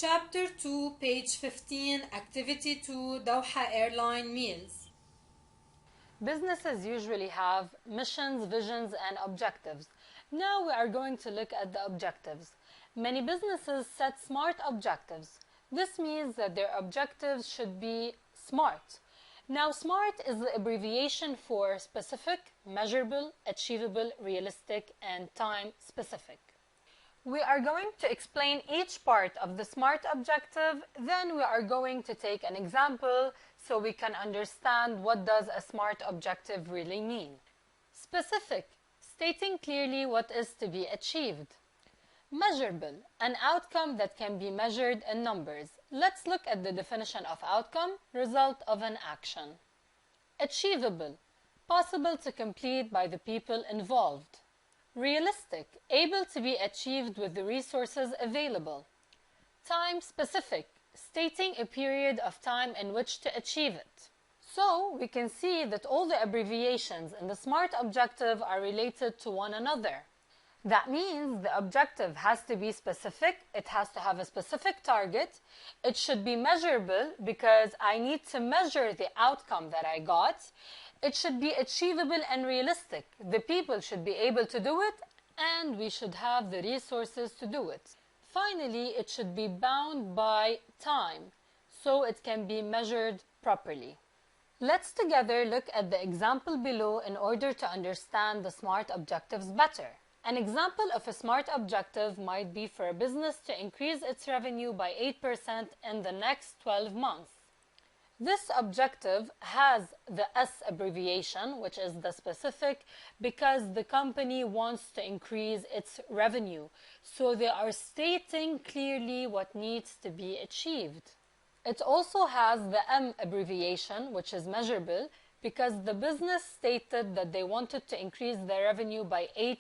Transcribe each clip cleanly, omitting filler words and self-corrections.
Chapter 2, page 15, Activity 2, Doha Airline Meals. Businesses usually have missions, visions, and objectives. Now we are going to look at the objectives. Many businesses set SMART objectives. This means that their objectives should be SMART. Now, SMART is the abbreviation for specific, measurable, achievable, realistic, and time specific. We are going to explain each part of the SMART objective, then we are going to take an example so we can understand what does a SMART objective really mean. Specific, stating clearly what is to be achieved. Measurable, an outcome that can be measured in numbers. Let's look at the definition of outcome, result of an action. Achievable, possible to complete by the people involved. Realistic, able to be achieved with the resources available. Time specific, stating a period of time in which to achieve it. So, we can see that all the abbreviations in the SMART objective are related to one another. That means the objective has to be specific, it has to have a specific target, it should be measurable because I need to measure the outcome that I got. It should be achievable and realistic. The people should be able to do it and we should have the resources to do it. Finally, it should be bound by time so it can be measured properly. Let's together look at the example below in order to understand the SMART objectives better. An example of a SMART objective might be for a business to increase its revenue by 8% in the next 12 months. This objective has the S abbreviation, which is the specific, because the company wants to increase its revenue. So they are stating clearly what needs to be achieved. It also has the M abbreviation, which is measurable, because the business stated that they wanted to increase their revenue by 8%.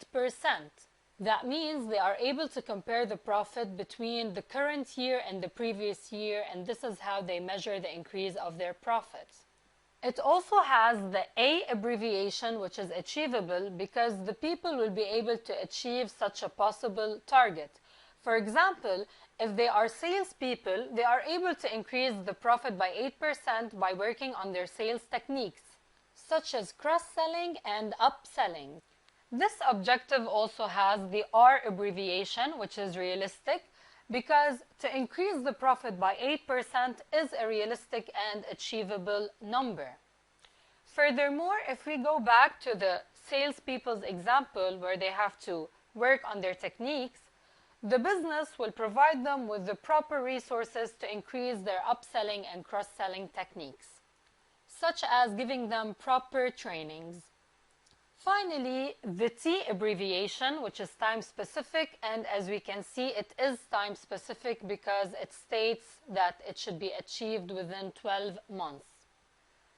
That means they are able to compare the profit between the current year and the previous year, and this is how they measure the increase of their profits. It also has the A abbreviation, which is achievable, because the people will be able to achieve such a possible target. For example, if they are salespeople, they are able to increase the profit by 8% by working on their sales techniques, such as cross-selling and upselling. This objective also has the R abbreviation, which is realistic, because to increase the profit by 8% is a realistic and achievable number. Furthermore, if we go back to the salespeople's example where they have to work on their techniques, the business will provide them with the proper resources to increase their upselling and cross-selling techniques, such as giving them proper trainings. Finally, the T abbreviation, which is time specific, and as we can see, it is time specific because it states that it should be achieved within 12 months.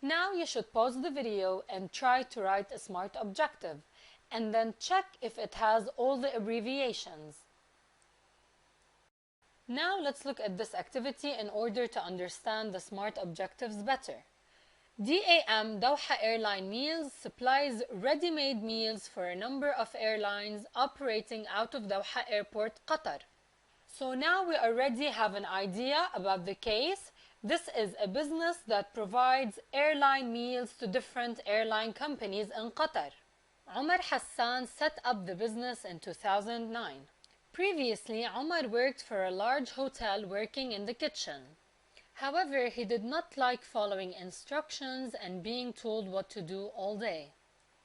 Now you should pause the video and try to write a SMART objective, and then check if it has all the abbreviations. Now let's look at this activity in order to understand the SMART objectives better. DAM Doha Airline Meals supplies ready-made meals for a number of airlines operating out of Doha Airport, Qatar. So now we already have an idea about the case. This is a business that provides airline meals to different airline companies in Qatar. Omar Hassan set up the business in 2009. Previously, Omar worked for a large hotel working in the kitchen. However, he did not like following instructions and being told what to do all day.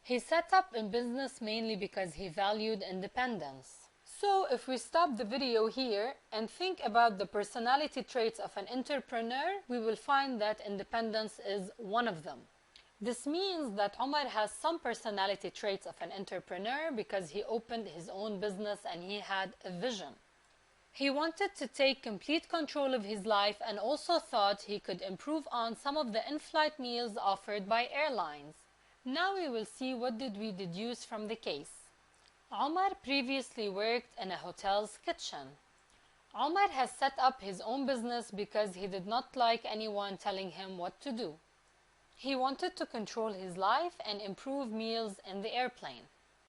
He set up in business mainly because he valued independence. So, if we stop the video here and think about the personality traits of an entrepreneur, we will find that independence is one of them. This means that Omar has some personality traits of an entrepreneur because he opened his own business and he had a vision. He wanted to take complete control of his life and also thought he could improve on some of the in-flight meals offered by airlines. Now we will see what did we deduce from the case. Omar previously worked in a hotel's kitchen. Omar has set up his own business because he did not like anyone telling him what to do. He wanted to control his life and improve meals in the airplane.